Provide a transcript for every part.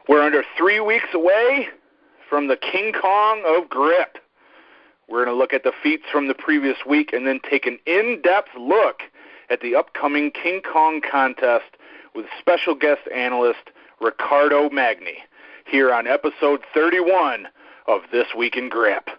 We're under 3 weeks away from the King Kong of Grip. We're going to look at the feats from the previous week and then take an in-depth look at the upcoming King Kong contest with special guest analyst Riccardo Magni here on episode 31 of This Week in Grip.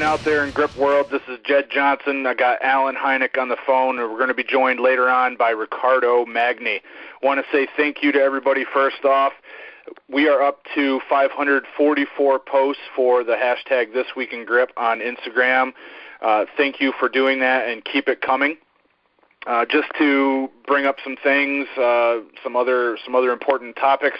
Out there in Grip World, this is Jedd Johnson. I got Alan Hynek on the phone, and we're going to be joined later on by Riccardo Magni. Want to say thank you to everybody first off. We are up to 544 posts for the hashtag This Week in Grip on Instagram. Thank you for doing that, and keep it coming. Just to bring up some things, some other important topics.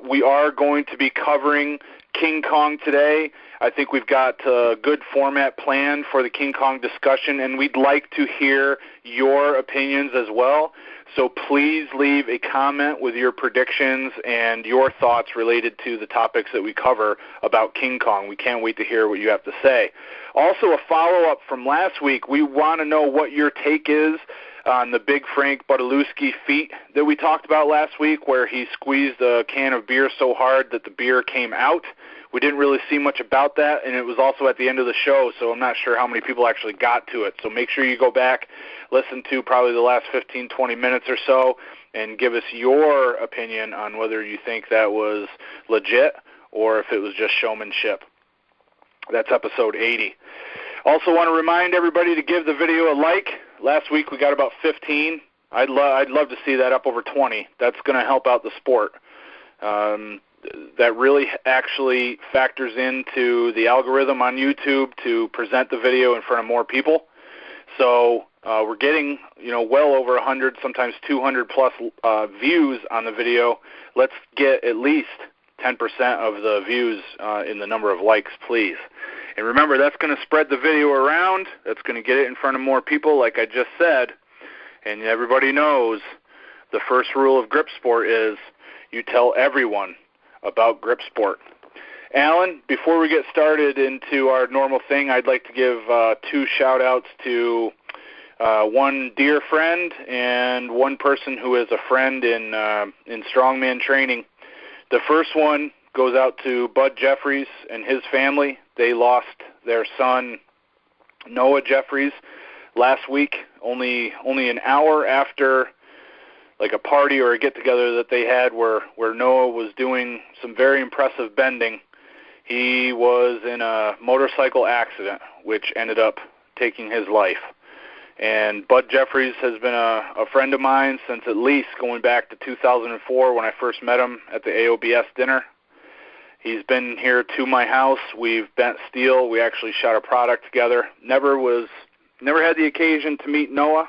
We are going to be covering King Kong today. I think we've got a good format planned for the King Kong discussion, and we'd like to hear your opinions as well. So please leave a comment with your predictions and your thoughts related to the topics that we cover about King Kong. We can't wait to hear what you have to say. Also, a follow-up from last week, we want to know what your take is on the Big Frank Budalewski feat that we talked about last week, where he squeezed a can of beer so hard that the beer came out. We didn't really see much about that, and it was also at the end of the show, so I'm not sure how many people actually got to it. So make sure you go back, listen to probably the last 15, 20 minutes or so, and give us your opinion on whether you think that was legit or if it was just showmanship. That's episode 80. Also want to remind everybody to give the video a like. Last week we got about 15. I'd love to see that up over 20. That's going to help out the sport. That really actually factors into the algorithm on YouTube to present the video in front of more people. So we're getting, well over 100, sometimes 200 plus views on the video. Let's get at least 10% of the views in the number of likes, please. And remember, that's going to spread the video around. That's going to get it in front of more people, like I just said. And everybody knows the first rule of grip sport is you tell everyone about grip sport. Alan, before we get started into our normal thing, I'd like to give 2 shout-outs to one dear friend and one person who is a friend in strongman training. The first one goes out to Bud Jeffries and his family. They lost their son, Noah Jeffries, last week, only an hour after like a party or a get-together that they had where Noah was doing some very impressive bending. He was in a motorcycle accident, which ended up taking his life. And Bud Jeffries has been a friend of mine since at least going back to 2004 when I first met him at the AOBS dinner. He's been here to my house. We've bent steel. We actually shot a product together. Never had the occasion to meet Noah,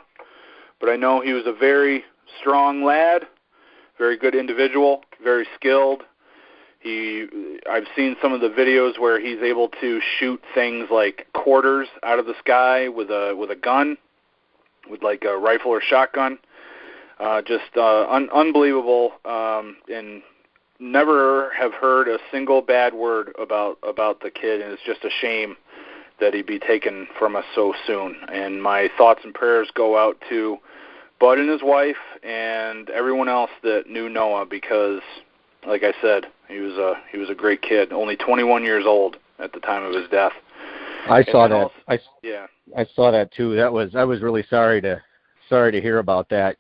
but I know he was a very strong lad, very good individual, very skilled. I've seen some of the videos where he's able to shoot things like quarters out of the sky with a gun, with like a rifle or shotgun. Just unbelievable, and never have heard a single bad word about the kid, and it's just a shame that he be taken from us so soon. And my thoughts and prayers go out to Bud and his wife and everyone else that knew Noah, because, like I said, he was a great kid, only 21 years old at the time of his death. I saw that. Yeah. I saw that too. I was really sorry to hear about that.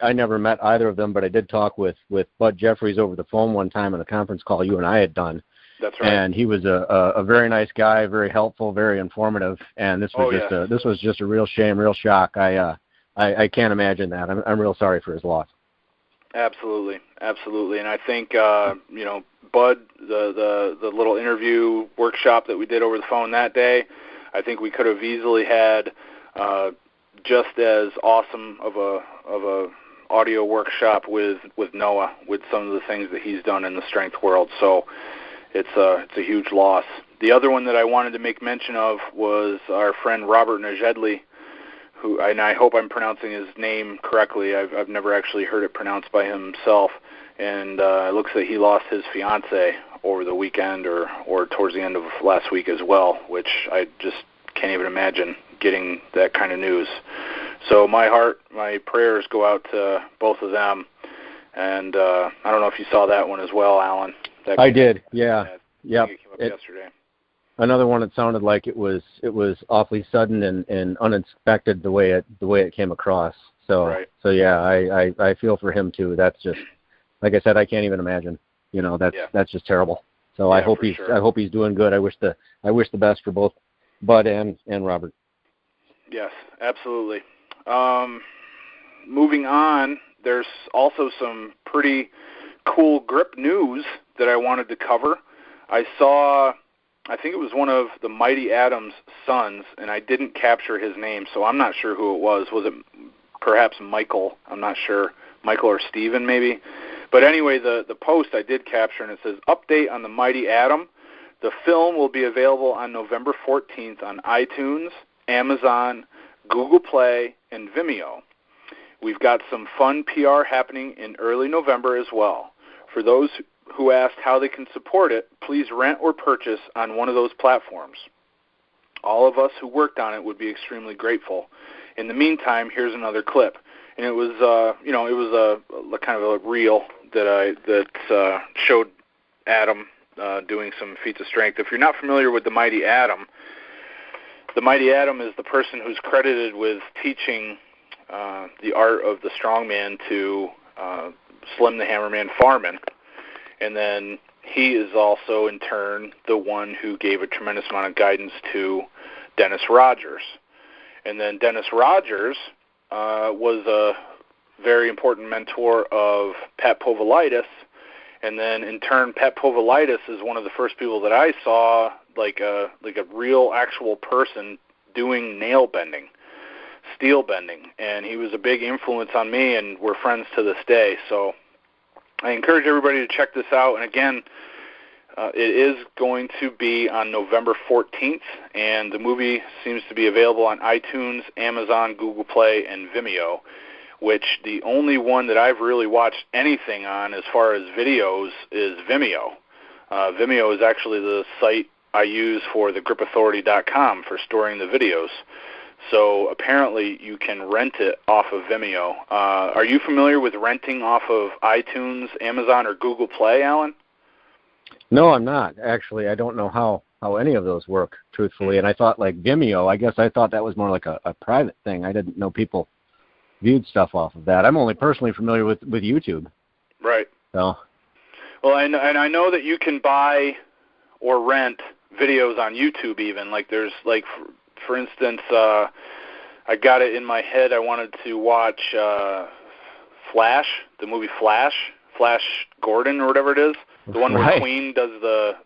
I never met either of them, but I did talk with Bud Jeffries over the phone one time on a conference call you and I had done. That's right. And he was a very nice guy, very helpful, very informative. And this was just a real shame, real shock. I can't imagine that. I'm real sorry for his loss. Absolutely. And I think Bud, the little interview workshop that we did over the phone that day, I think we could have easily had just as awesome of a audio workshop with Noah with some of the things that he's done in the strength world. So it's a huge loss. The other one that I wanted to make mention of was our friend Robert Najedli, who, and I hope I'm pronouncing his name correctly. I've never actually heard it pronounced by himself. And it looks like he lost his fiancée over the weekend or towards the end of last week as well, which I just can't even imagine getting that kind of news. So my prayers go out to both of them. And I don't know if you saw that one as well, Alan. I did, yeah. It came up yesterday. Another one that sounded like it was awfully sudden and unexpected the way it came across. So right. So yeah, I feel for him too. That's just, like I said, I can't even imagine. That's just terrible. So yeah, I hope he's doing good. I wish the best for both Bud and Robert. Yes, absolutely. Moving on, there's also some pretty cool grip news that I wanted to cover. I think it was one of the Mighty Adam's sons, and I didn't capture his name, so I'm not sure who it was. Was it perhaps Michael? I'm not sure. Michael or Steven, maybe. But anyway, the post I did capture, and it says, update on the Mighty Atom. The film will be available on November 14th on iTunes, Amazon, Google Play, and Vimeo. We've got some fun PR happening in early November as well. For those who asked how they can support it, please rent or purchase on one of those platforms. All of us who worked on it would be extremely grateful. In the meantime, here's another clip. And it was, a kind of a reel that showed Adam doing some feats of strength. If you're not familiar with the Mighty Atom is the person who's credited with teaching the art of the strongman to Slim the Hammerman Farman. And then he is also, in turn, the one who gave a tremendous amount of guidance to Dennis Rogers. And then Dennis Rogers was a very important mentor of Pat Povolitis. And then, in turn, Pat Povolitis is one of the first people that I saw, like a real, actual person doing nail bending, steel bending. And he was a big influence on me, and we're friends to this day. So I encourage everybody to check this out. And again, it is going to be on November 14th, and the movie seems to be available on iTunes, Amazon, Google Play, and Vimeo, which the only one that I've really watched anything on as far as videos is Vimeo. Vimeo is actually the site I use for thegripauthority.com for storing the videos. So apparently you can rent it off of Vimeo. Are you familiar with renting off of iTunes, Amazon, or Google Play, Alan? No, I'm not. Actually, I don't know how any of those work, truthfully. And I thought, like, Vimeo, I guess I thought that was more like a private thing. I didn't know people viewed stuff off of that. I'm only personally familiar with YouTube. Right. So. Well, and I know that you can buy or rent videos on YouTube even. Like, there's, like, for instance, I got it in my head. I wanted to watch Flash, the movie Flash Gordon or whatever it is. The one where Queen does the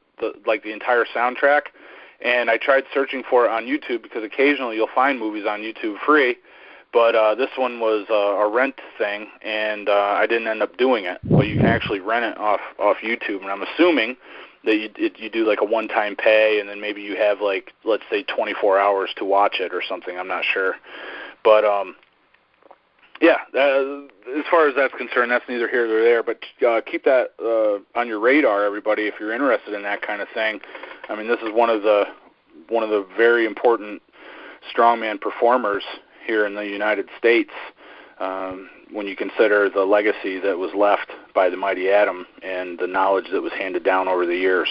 entire soundtrack. And I tried searching for it on YouTube because occasionally you'll find movies on YouTube free. But this one was a rent thing, and I didn't end up doing it. But you can actually rent it off YouTube. And I'm assuming that you do like a one-time pay, and then maybe you have, like, let's say 24 hours to watch it or something. I'm not sure. But yeah, as far as that's concerned, that's neither here nor there. But keep that on your radar, everybody, if you're interested in that kind of thing. I mean, this is one of the very important strongman performers here in the United States. When you consider the legacy that was left by the Mighty Atom and the knowledge that was handed down over the years.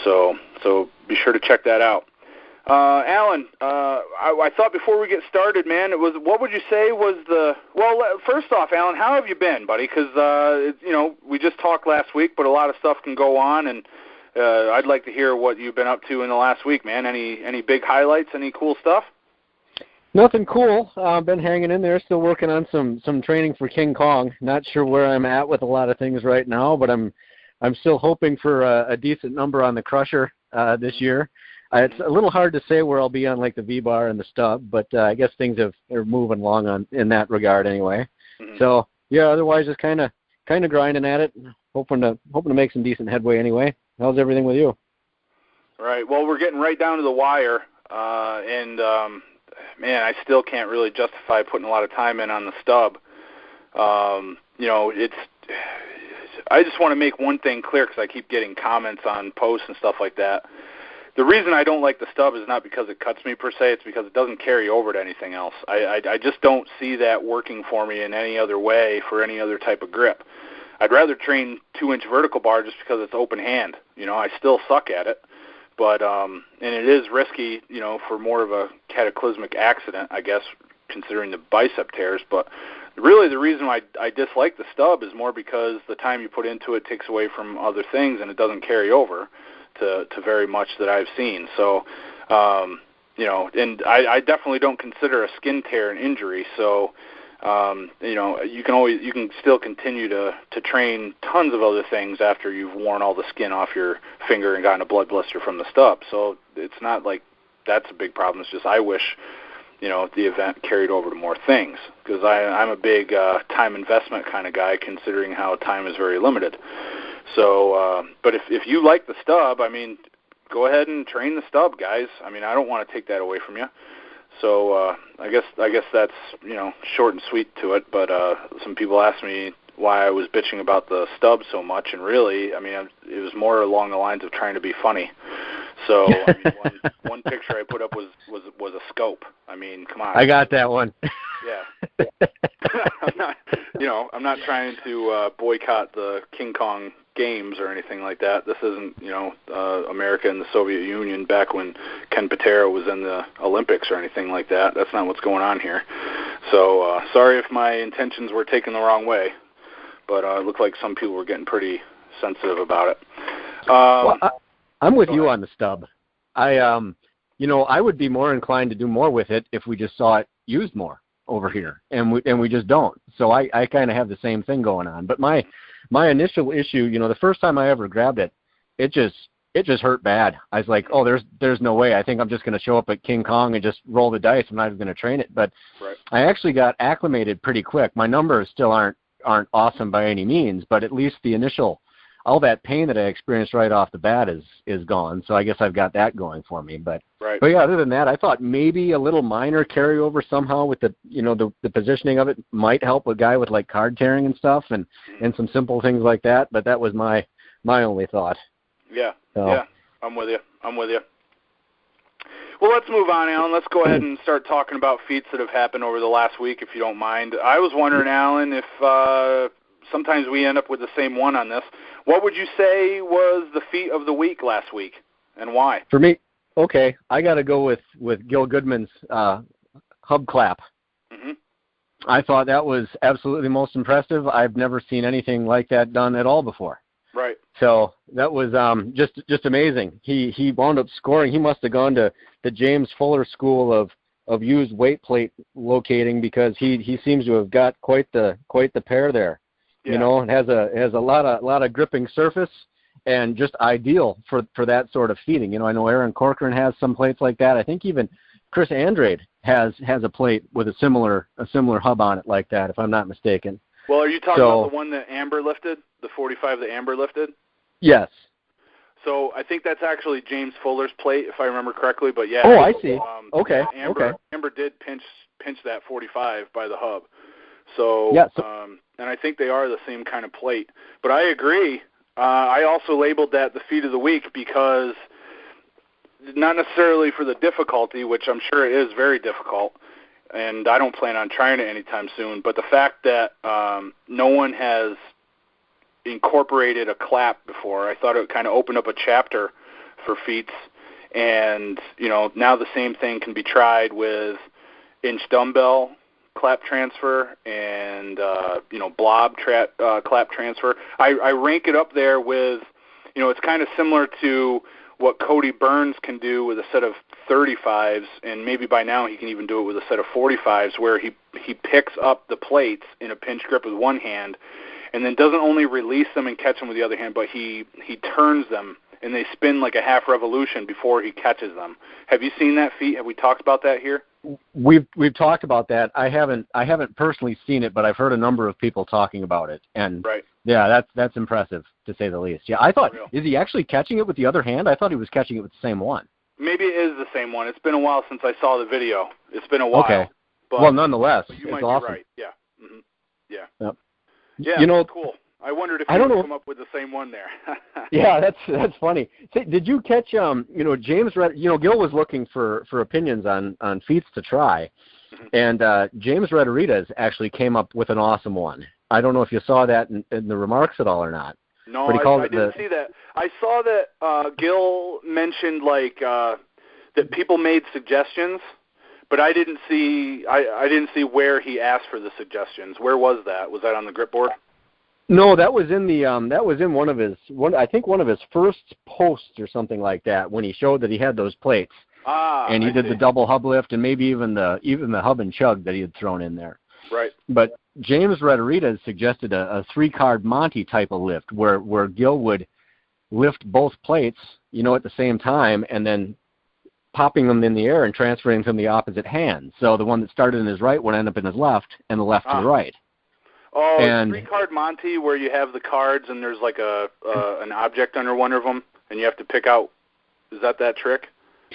So be sure to check that out. Alan, I thought before we get started, man, what would you say was first off, Alan, how have you been, buddy? Because, we just talked last week, but a lot of stuff can go on, and I'd like to hear what you've been up to in the last week, man. Any big highlights, any cool stuff? Nothing cool. I've been hanging in there, still working on some training for King Kong. Not sure where I'm at with a lot of things right now, but I'm still hoping for a decent number on the Crusher this year. It's a little hard to say where I'll be on, like, the V-bar and the Stub, but I guess things are moving along in that regard anyway. Mm-hmm. So yeah, otherwise just kind of grinding at it, hoping to make some decent headway anyway. How's everything with you? Right. Well, we're getting right down to the wire, and man, I still can't really justify putting a lot of time in on the stub. I just want to make one thing clear because I keep getting comments on posts and stuff like that. The reason I don't like the stub is not because it cuts me per se, it's because it doesn't carry over to anything else. I just don't see that working for me in any other way for any other type of grip. I'd rather train 2-inch vertical bar just because it's open hand. I still suck at it. But and it is risky, for more of a cataclysmic accident, I guess, considering the bicep tears. But really the reason I dislike the stub is more because the time you put into it takes away from other things and it doesn't carry over to very much that I've seen. So, and I definitely don't consider a skin tear an injury. So, you can still continue to train tons of other things after you've worn all the skin off your finger and gotten a blood blister from the stub. So it's not like that's a big problem. It's just I wish, the event carried over to more things because I'm a big time investment kind of guy considering how time is very limited. So, but if you like the stub, go ahead and train the stub, guys. I don't want to take that away from you. So I guess that's short and sweet to it. But some people asked me why I was bitching about the stub so much, and really, it was more along the lines of trying to be funny. So one picture I put up was a scope. Come on. I got that one. Yeah. I'm not trying to boycott the King Kong games or anything like that. This isn't, America and the Soviet Union back when Ken Patera was in the Olympics or anything like that. That's not what's going on here. So sorry if my intentions were taken the wrong way, but it looked like some people were getting pretty sensitive about it. Well, I'm with you on the stub. I would be more inclined to do more with it if we just saw it used more over here, and we just don't. So I kind of have the same thing going on. But my initial issue, the first time I ever grabbed it, it just hurt bad. I was like, oh, there's no way. I think I'm just going to show up at King Kong and just roll the dice. I'm not even going to train it. But right. I actually got acclimated pretty quick. My numbers still aren't awesome by any means, but at least the initial, all that pain that I experienced right off the bat is gone. So I guess I've got that going for me. But right. But yeah, other than that, I thought maybe a little minor carryover somehow with the the positioning of it might help a guy with like card tearing and stuff and some simple things like that. But that was my only thought. Yeah. So. Yeah. I'm with you. Well, let's move on, Alan. Let's go ahead and start talking about feats that have happened over the last week, if you don't mind. I was wondering, Alan, if sometimes we end up with the same one on this. What would you say was the feat of the week last week, and why? For me, okay, I got to go with Gil Goodman's hub clap. Mm-hmm. I thought that was absolutely most impressive. I've never seen anything like that done at all before. Right. So that was just amazing. He wound up scoring. He must have gone to the James Fuller School of used weight plate locating because he seems to have got quite the pair there. Yeah. It has a lot of gripping surface and just ideal for that sort of feeding. I know Aaron Corcoran has some plates like that. I think even Chris Andrade has a plate with a similar hub on it like that, if I'm not mistaken. Well, are you talking about the one that Amber lifted, the 45 that Amber lifted? Yes. So I think that's actually James Fuller's plate, if I remember correctly. But yeah. Oh, I see. Okay. Amber did pinch that 45 by the hub. So, yeah, and I think they are the same kind of plate. But I agree. I also labeled that the feat of the week because not necessarily for the difficulty, which I'm sure it is very difficult, and I don't plan on trying it anytime soon, but the fact that no one has incorporated a clap before. I thought it would kind of open up a chapter for feats, and now the same thing can be tried with inch dumbbell clap transfer and blob clap transfer. I rank it up there with, it's kind of similar to what Cody Burns can do with a set of 35s, and maybe by now he can even do it with a set of 45s, where he picks up the plates in a pinch grip with one hand and then doesn't only release them and catch them with the other hand, but he turns them and they spin like a half revolution before he catches them. Have you seen that feat? Have we talked about that here? We've talked about that. I haven't personally seen it, but I've heard a number of people talking about it, and yeah, that's impressive to say the least. Yeah, I thought, is he actually catching it with the other hand? I thought he was catching it with the same one. Maybe it is the same one. It's been a while since I saw the video. It's been a while. Okay. But, well, nonetheless, you might it's awesome. be right. Yeah. Mm-hmm. Yeah. Yep. Yeah. You know, cool. I wondered if you would come up with the same one there. Yeah, that's funny. Say, did you catch James? Gil was looking for opinions on feats to try, and James Rederitas actually came up with an awesome one. I don't know if you saw that in the remarks at all or not. No, I didn't see that. I saw that Gil mentioned that people made suggestions, but I didn't see where he asked for the suggestions. Where was that? Was that on the grip board? No, that was in the that was in one of his first posts or something like that, when he showed that he had those plates. And he did the double hub lift and maybe even the hub and chug that he had thrown in there. Right. But James Rederitas suggested a 3-card Monty type of lift where Gil would lift both plates, at the same time, and then popping them in the air and transferring them to the opposite hand. So the one that started in his right would end up in his left, and the left to the right. Oh, and 3-card Monty, where you have the cards and there's like an object under one of them, and you have to pick out. Is that trick?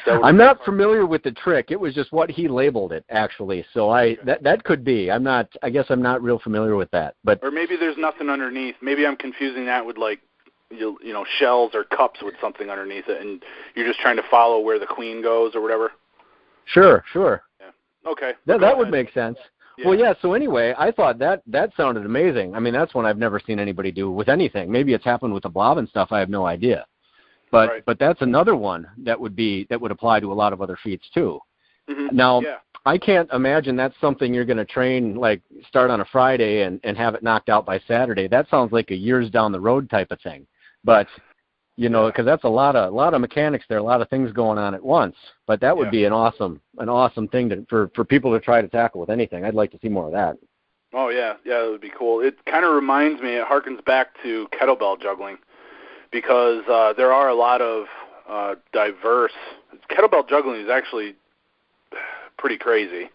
I'm not familiar with the trick. It was just what he labeled it, actually. So that could be. I guess I'm not real familiar with that. But or maybe there's nothing underneath. Maybe I'm confusing that with shells or cups with something underneath it, and you're just trying to follow where the queen goes or whatever. Sure. Yeah. Okay. That would make sense. Yeah. Well, yeah, so anyway, I thought that sounded amazing. I mean, that's one I've never seen anybody do with anything. Maybe it's happened with the blob and stuff. I have no idea. But that's another one that would apply to a lot of other feats too. Mm-hmm. Now, I can't imagine that's something you're going to train, start on a Friday and have it knocked out by Saturday. That sounds like a years down the road type of thing. But because that's a lot of mechanics there, a lot of things going on at once. But that would be an awesome thing for people to try to tackle with anything. I'd like to see more of that. Oh yeah, that would be cool. It kind of reminds me. It harkens back to kettlebell juggling, because there are a lot of diverse. Kettlebell juggling is actually pretty crazy.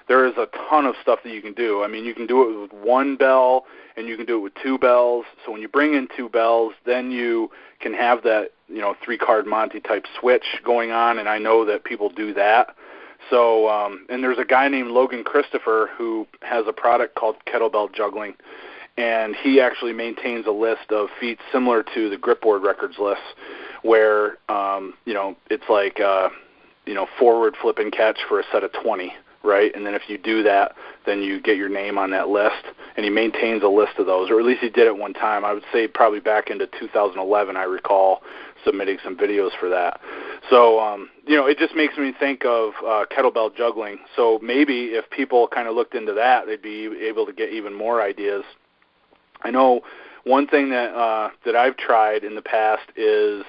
There is a ton of stuff that you can do. I mean, you can do it with one bell, and you can do it with 2 bells. So when you bring in 2 bells, then you can have that 3-card Monty type switch going on, and I know that people do that. So and there's a guy named Logan Christopher who has a product called Kettlebell Juggling, and he actually maintains a list of feats similar to the Gripboard Records list, where it's like forward flip and catch for a set of 20. Right, and then if you do that, then you get your name on that list, and he maintains a list of those, or at least he did it one time. I would say probably back into 2011, I recall submitting some videos for that. So, it just makes me think of kettlebell juggling. So maybe if people kind of looked into that, they'd be able to get even more ideas. I know one thing that I've tried in the past is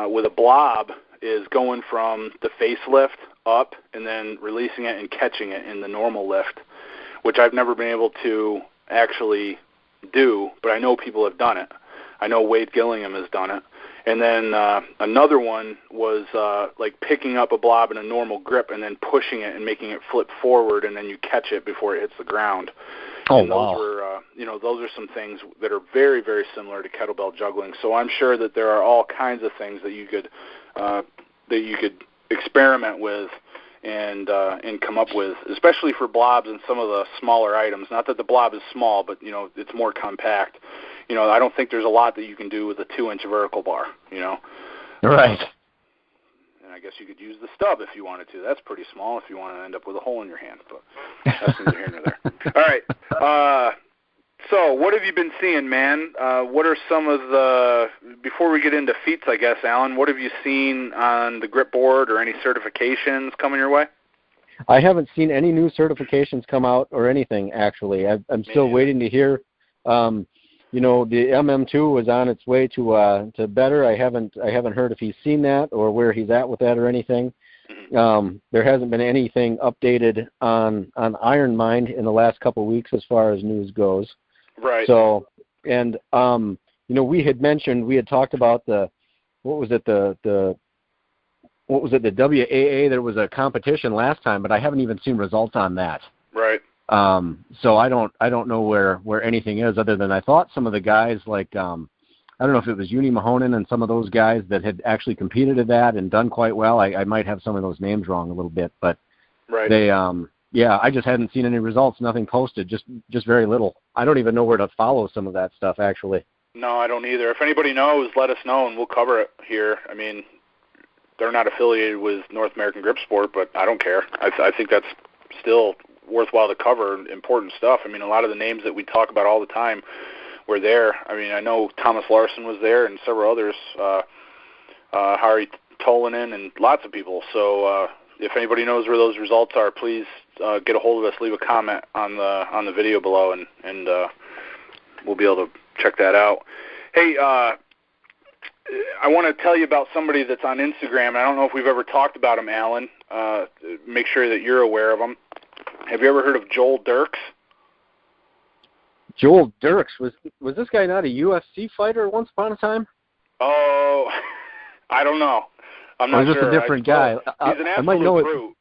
with a blob is going from the facelift up and then releasing it and catching it in the normal lift, which I've never been able to actually do, but I know people have done it. I know Wade Gillingham has done it. And then another one was picking up a blob in a normal grip and then pushing it and making it flip forward, and then you catch it before it hits the ground. Oh, and those were, those are some things that are very, very similar to kettlebell juggling. So I'm sure that there are all kinds of things that you could experiment with and come up with, especially for blobs and some of the smaller items. Not that the blob is small, but it's more compact. I don't think there's a lot that you can do with a 2-inch vertical bar. Right. And I guess you could use the stub if you wanted to. That's pretty small if you want to end up with a hole in your hand, but that's neither here nor there. All right. So what have you been seeing, man? What are some of the, before we get into feats, I guess, Alan, what have you seen on the grip board or any certifications coming your way? I haven't seen any new certifications come out or anything, actually. I'm still waiting to hear. The MM2 was on its way to better. I haven't heard if he's seen that or where he's at with that or anything. There hasn't been anything updated on Iron Mind in the last couple of weeks as far as news goes. Right. So, and we had talked about the what was it, the WAA? There was a competition last time, but I haven't even seen results on that. Right. So I don't know where anything is, other than I thought some of the guys like I don't know if it was Uni Mahonen and some of those guys that had actually competed at that and done quite well. I might have some of those names wrong a little bit, but right. They I just hadn't seen any results, nothing posted, just very little. I don't even know where to follow some of that stuff actually. No, I don't either. If anybody knows, let us know and we'll cover it here. I mean, they're not affiliated with North American Grip Sport, but I don't care. I think that's still worthwhile to cover, important stuff. I mean, a lot of the names that we talk about all the time were there. I mean, I know Thomas Larson was there and several others, Harry Tolanen and lots of people. So if anybody knows where those results are, please get a hold of us, leave a comment on the video below, and we'll be able to check that out. Hey, I want to tell you about somebody that's on Instagram. I don't know if we've ever talked about him, Alan. Make sure that you're aware of him. Have you ever heard of Joel Dirks? Joel Dirks, was this guy not a UFC fighter once upon a time? Oh, I don't know. I'm not sure. Or is this a different guy? He's an absolute brute.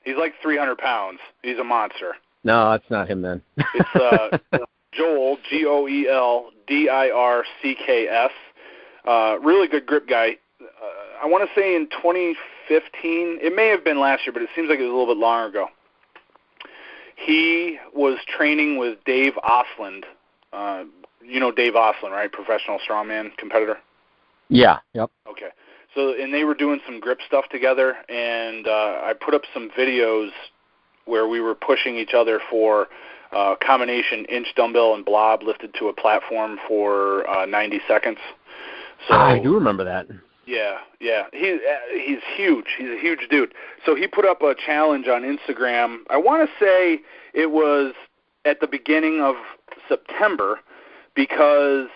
He's like 300 pounds. He's a monster. No, it's not him then. It's Joel, Goeldircks. Really good grip guy. I want to say in 2015, it may have been last year, but it seems like it was a little bit longer ago. He was training with Dave Osland. You know Dave Osland, right? Professional strongman competitor? Yeah, yep. Okay. So, and they were doing some grip stuff together, and I put up some videos where we were pushing each other for combination inch dumbbell and blob lifted to a platform for 90 seconds. So, I do remember that. Yeah. He's huge. He's a huge dude. So he put up a challenge on Instagram. I want to say it was at the beginning of September, because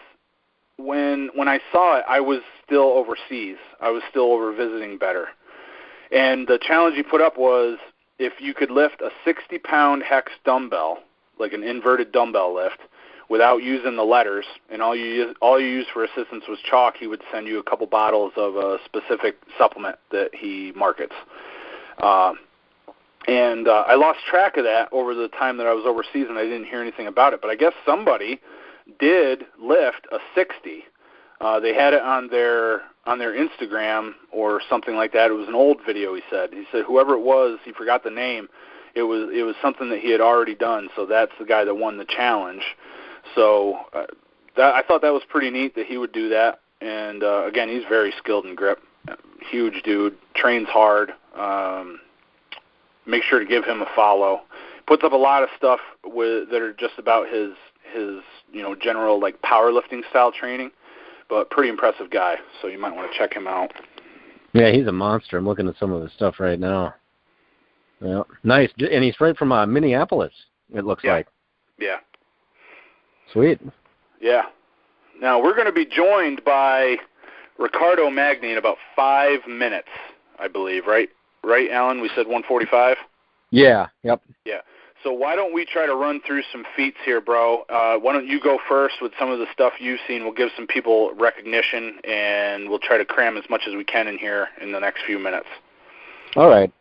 when I saw it, I was still overseas. I was still over visiting better. And the challenge he put up was if you could lift a 60-pound hex dumbbell, like an inverted dumbbell lift, without using the letters, and all you used for assistance was chalk, he would send you a couple bottles of a specific supplement that he markets. And I lost track of that over the time that I was overseas, and I didn't hear anything about it. But I guess somebody did lift a 60. They had it on their Instagram or something like that. It was an old video, he said. He said whoever it was, he forgot the name. It was something that he had already done, so that's the guy that won the challenge. So I thought that was pretty neat that he would do that. And, again, he's very skilled in grip. Huge dude, trains hard. Make sure to give him a follow. Puts up a lot of stuff that are just about his general, like, powerlifting style training. But pretty impressive guy, so you might want to check him out. Yeah, he's a monster. I'm looking at some of his stuff right now. Yeah, nice. And he's right from Minneapolis, it looks like. Yeah. Sweet. Yeah. Now, we're going to be joined by Ricardo Magni in about 5 minutes, I believe, right? Right, Alan? We said 1:45? Yeah, yep. Yeah. So why don't we try to run through some feats here, bro? Why don't you go first with some of the stuff you've seen? We'll give some people recognition, and we'll try to cram as much as we can in here in the next few minutes. All right.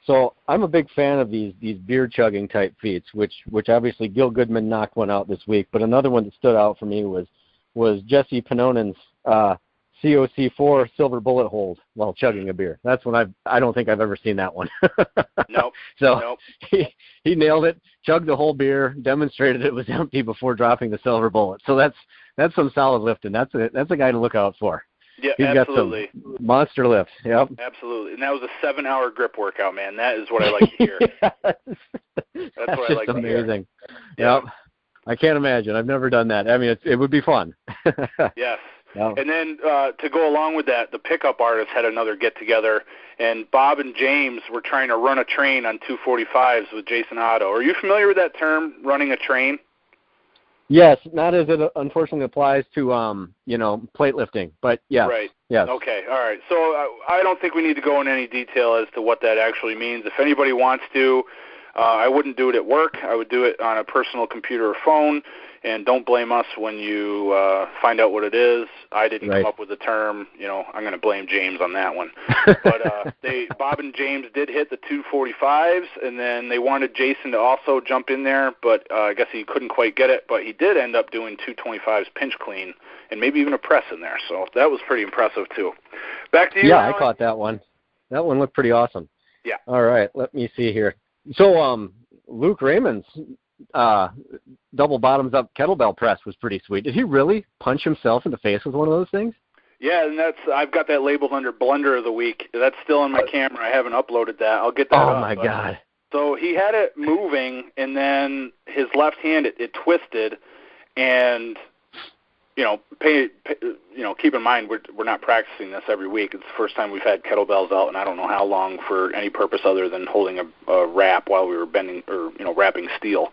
So I'm a big fan of these beer chugging type feats, which obviously Gil Goodman knocked one out this week. But another one that stood out for me was Jesse Panonen's COC4 silver bullet hold while chugging a beer. That's one I don't think I've ever seen that one. Nope. So nope. He nailed it, chugged the whole beer, demonstrated it was empty before dropping the silver bullet. So that's some solid lifting. That's a guy to look out for. Yeah, He's absolutely. Got some monster lifts. Yep. Absolutely. And that was a 7-hour grip workout, man. That is what I like to hear. Yes. That's what I like to hear. Amazing. Yep. I can't imagine. I've never done that. I mean, it would be fun. Yes. Yep. And then to go along with that, the pickup artists had another get-together, and Bob and James were trying to run a train on 245s with Jason Otto. Are you familiar with that term, running a train? Yes, not as it unfortunately applies to plate lifting, but yes. Right. Yes. Okay. All right. So I don't think we need to go into any detail as to what that actually means. If anybody wants to, I wouldn't do it at work. I would do it on a personal computer or phone, and don't blame us when you find out what it is. I didn't come up with the term. I'm going to blame James on that one. But Bob and James did hit the 245s, and then they wanted Jason to also jump in there, but I guess he couldn't quite get it. But he did end up doing 225s pinch clean, and maybe even a press in there. So that was pretty impressive, too. Back to you, Alan. I caught that one. That one looked pretty awesome. Yeah. All right, let me see here. So Luke Raymond's double bottoms up kettlebell press was pretty sweet. Did he really punch himself in the face with one of those things? Yeah, and I've got that labeled under Blunder of the Week. That's still on my camera. I haven't uploaded that. I'll get that up. Oh, my God. So he had it moving, and then his left hand, it twisted, and keep in mind we're not practicing this every week. It's the first time we've had kettlebells out, and I don't know how long for any purpose other than holding a wrap while we were bending or wrapping steel.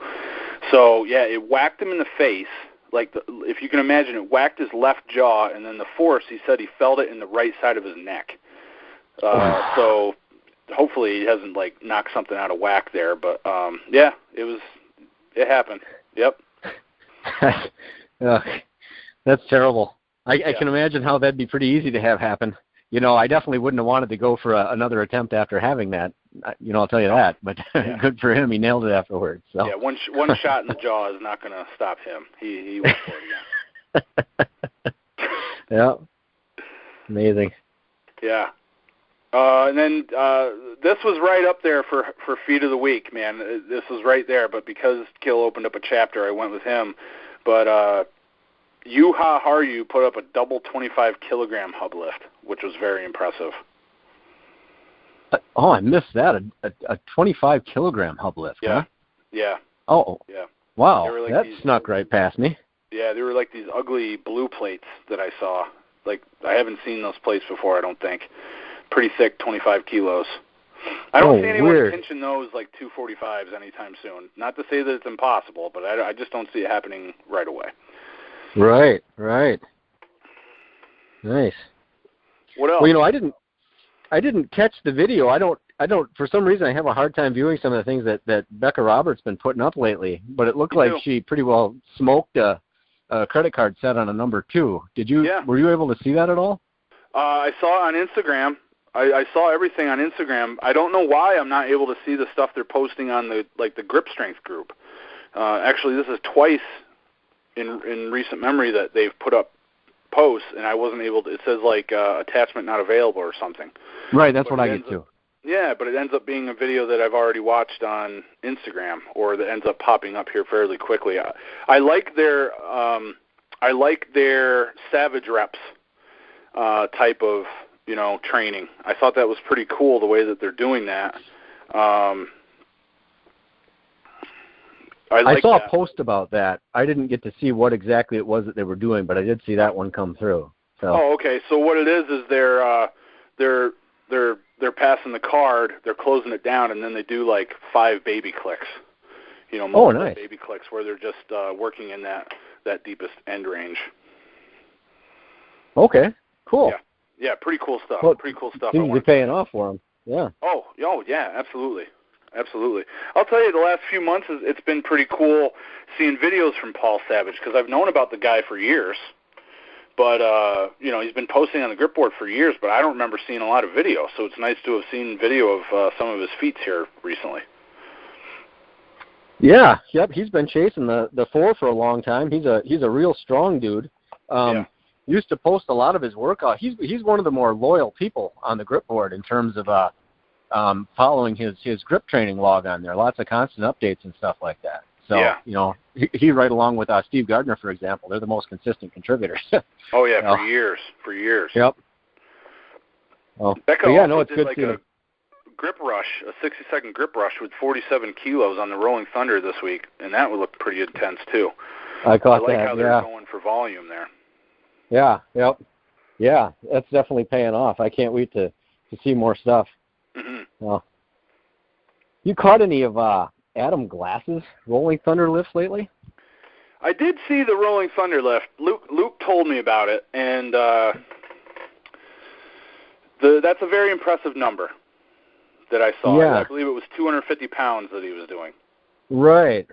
So yeah, it whacked him in the face. If you can imagine, it whacked his left jaw, and then the force, he said he felt it in the right side of his neck. So hopefully he hasn't knocked something out of whack there. But yeah, it happened. Yep. That's terrible. I can imagine how that'd be pretty easy to have happen. I definitely wouldn't have wanted to go for another attempt after having that. I'll tell you that. But good for him. He nailed it afterwards. So. Yeah, one shot in the jaw is not going to stop him. He went for it again. Yeah. Amazing. Yeah. And then this was right up there for Feed of the Week, man. This was right there. But because Kill opened up a chapter, I went with him. But Yuha Haryu put up a double 25-kilogram hub lift, which was very impressive. I missed that. A 25-kilogram hub lift, yeah. Huh? Yeah. Oh. Yeah. Wow, that snuck right past me. Yeah, they were like these ugly blue plates that I saw. I haven't seen those plates before, I don't think. Pretty thick, 25 kilos. I don't see anyone pinching those 245s anytime soon. Not to say that it's impossible, but I just don't see it happening right away. Right. Nice. What else? Well, I didn't catch the video. I don't for some reason I have a hard time viewing some of the things that Becca Roberts been putting up lately, but it looked like she pretty well smoked a credit card set on a number 2. Were you able to see that at all? I saw it on Instagram. I saw everything on Instagram. I don't know why I'm not able to see the stuff they're posting on the grip strength group. Actually, this is twice in recent memory that they've put up posts, and I wasn't able to. It says attachment not available or something. Right, that's what I get too. Yeah, but it ends up being a video that I've already watched on Instagram, or that ends up popping up here fairly quickly. I like their Savage Reps type of training. I thought that was pretty cool the way that they're doing that. I saw a post about that. I didn't get to see what exactly it was that they were doing, but I did see that one come through. So. Oh, okay. So what it is they're passing the card, they're closing it down, and then they do 5 baby clicks. Nice. Baby clicks where they're just working in that deepest end range. Okay. Cool. Yeah, pretty cool stuff. Well, pretty cool stuff. Seems to be paying off for them. Yeah. Oh, yeah, absolutely. Absolutely. I'll tell you, the last few months, it's been pretty cool seeing videos from Paul Savage, because I've known about the guy for years. But, he's been posting on the grip board for years, but I don't remember seeing a lot of video. So it's nice to have seen video of some of his feats here recently. Yeah, yep. He's been chasing the 4 for a long time. He's a real strong dude. Used to post a lot of his workout. He's one of the more loyal people on the grip board in terms of following his grip training log on there. Lots of constant updates and stuff like that. So, he right along with Steve Gardner, for example. They're the most consistent contributors. Oh, yeah, for years. Yep. Oh. Becca it's good a grip rush, a 60-second grip rush with 47 kilos on the Rolling Thunder this week, and that would look pretty intense, too. I like how they're going for volume there. Yeah, yep. Yeah, that's definitely paying off. I can't wait to see more stuff. Mm-hmm. Well, you caught any of Adam Glass's Rolling Thunder lifts lately? I did see the Rolling Thunder lift. Luke told me about it, and that's a very impressive number. that I saw. Yeah. I believe it was 250 pounds that he was doing. Right.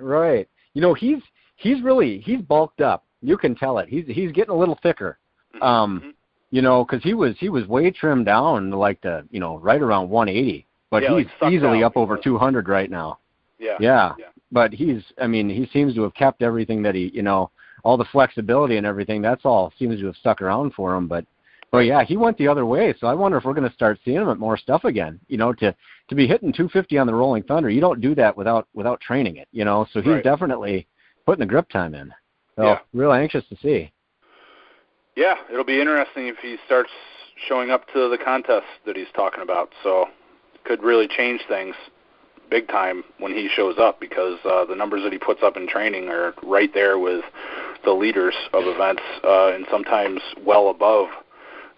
You know, he's bulked up. You can tell it. He's getting a little thicker. Mm-hmm. You know, because he was way trimmed down like right around 180, but yeah, he's like easily down. up over 200 right now. Yeah. But he seems to have kept everything that he, all the flexibility and everything. That's all seems to have stuck around for him. But yeah, he went the other way. So I wonder if we're going to start seeing him at more stuff again. To be hitting 250 on the Rolling Thunder, you don't do that without training it. So he's definitely putting the grip time in. So real anxious to see. Yeah, it'll be interesting if he starts showing up to the contests that he's talking about. So could really change things big time when he shows up, because the numbers that he puts up in training are right there with the leaders of events, and sometimes well above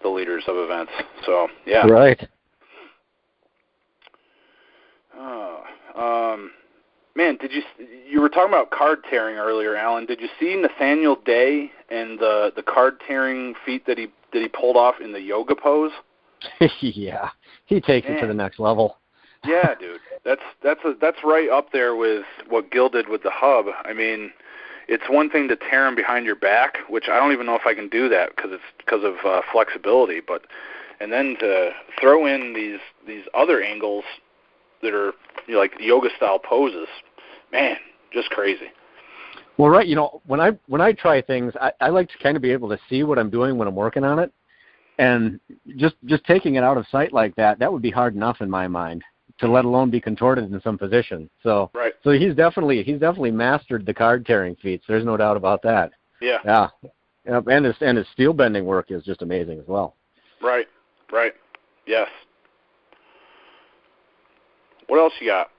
the leaders of events. So, yeah. Right. Man, you were talking about card tearing earlier, Alan. Did you see Nathaniel Day and the card tearing feat that he pulled off in the yoga pose? Yeah, he takes it to the next level. Yeah, dude, that's right up there with what Gil did with the hub. I mean, it's one thing to tear him behind your back, which I don't even know if I can do that because of flexibility. And then to throw in these other angles that are like yoga style poses, man, just crazy. Well, right, when I try things, I like to kind of be able to see what I'm doing when I'm working on it, and just taking it out of sight like that would be hard enough in my mind, to let alone be contorted in some position. So right. So he's definitely mastered the card tearing feats. There's no doubt about that. Yeah. And his steel bending work is just amazing as well. Right. Yes. What else you got?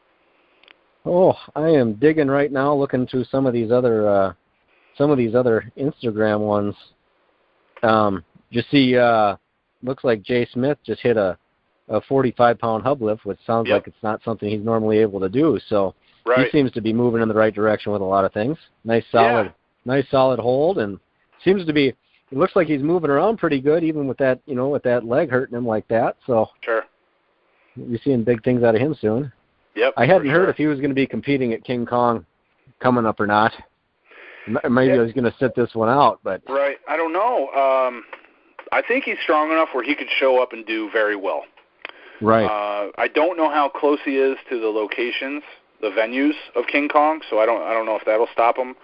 Oh, I am digging right now, looking through some of these other Instagram ones. You see, looks like Jay Smith just hit a 45-pound hub lift, which sounds like it's not something he's normally able to do. So he seems to be moving in the right direction with a lot of things. Nice solid hold, and seems to be. It looks like he's moving around pretty good, even with that leg hurting him like that. So sure, you're seeing big things out of him soon. Yep. I hadn't heard if he was going to be competing at King Kong coming up or not. Maybe I was going to sit this one out, but right. I don't know. I think he's strong enough where he could show up and do very well. Right. I don't know how close he is to the locations, the venues of King Kong, so I don't know if that'll stop him.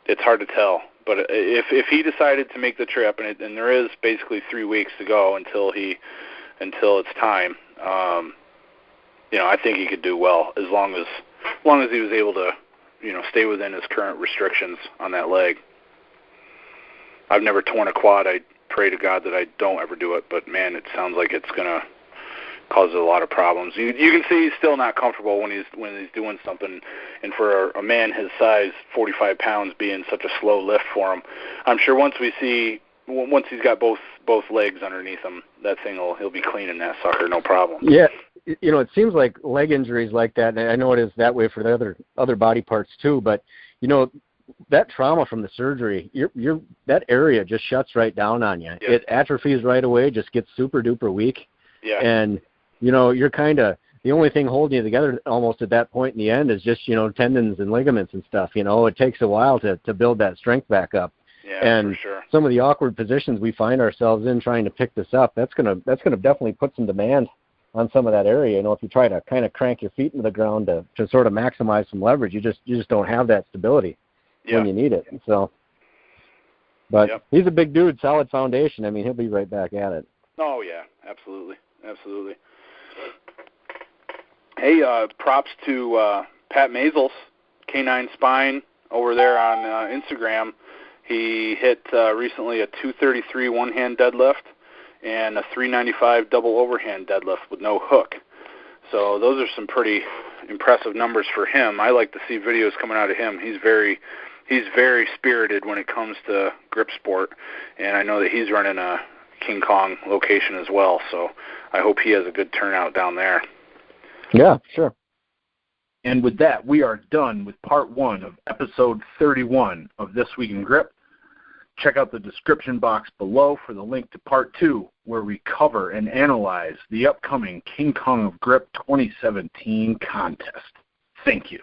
It's hard to tell. But if he decided to make the trip, and there is basically 3 weeks to go until it's time, I think he could do well as long as he was able to, stay within his current restrictions on that leg. I've never torn a quad. I pray to God that I don't ever do it, but man, it sounds like it's gonna cause a lot of problems. You can see he's still not comfortable when he's doing something, and for a man his size, 45 pounds being such a slow lift for him, I'm sure once he's got both legs underneath him, he'll be cleaning that sucker, no problem. Yeah, it seems like leg injuries like that, and I know it is that way for the other body parts too, but that trauma from the surgery, that area just shuts right down on you. Yeah. It atrophies right away, just gets super duper weak. Yeah. And you're kind of the only thing holding you together almost at that point in the end is just tendons and ligaments and stuff. It takes a while to build that strength back up. Yeah, and for sure. Some of the awkward positions we find ourselves in trying to pick this up, that's gonna definitely put some demand on some of that area. If you try to kind of crank your feet into the ground to sort of maximize some leverage, you just don't have that stability when you need it. So, but he's a big dude, solid foundation. I mean, he'll be right back at it. Oh yeah, absolutely. Hey, props to Pat Maisels, K9 Spine, over there on Instagram. He hit recently a 233 one-hand deadlift and a 395 double overhand deadlift with no hook. So those are some pretty impressive numbers for him. I like to see videos coming out of him. He's very spirited when it comes to grip sport, and I know that he's running a King Kong location as well, so I hope he has a good turnout down there. Yeah, sure. And with that, we are done with part 1 of episode 31 of This Week in Grip. Check out the description box below for the link to Part 2, where we cover and analyze the upcoming King Kong of Grip 2017 contest. Thank you.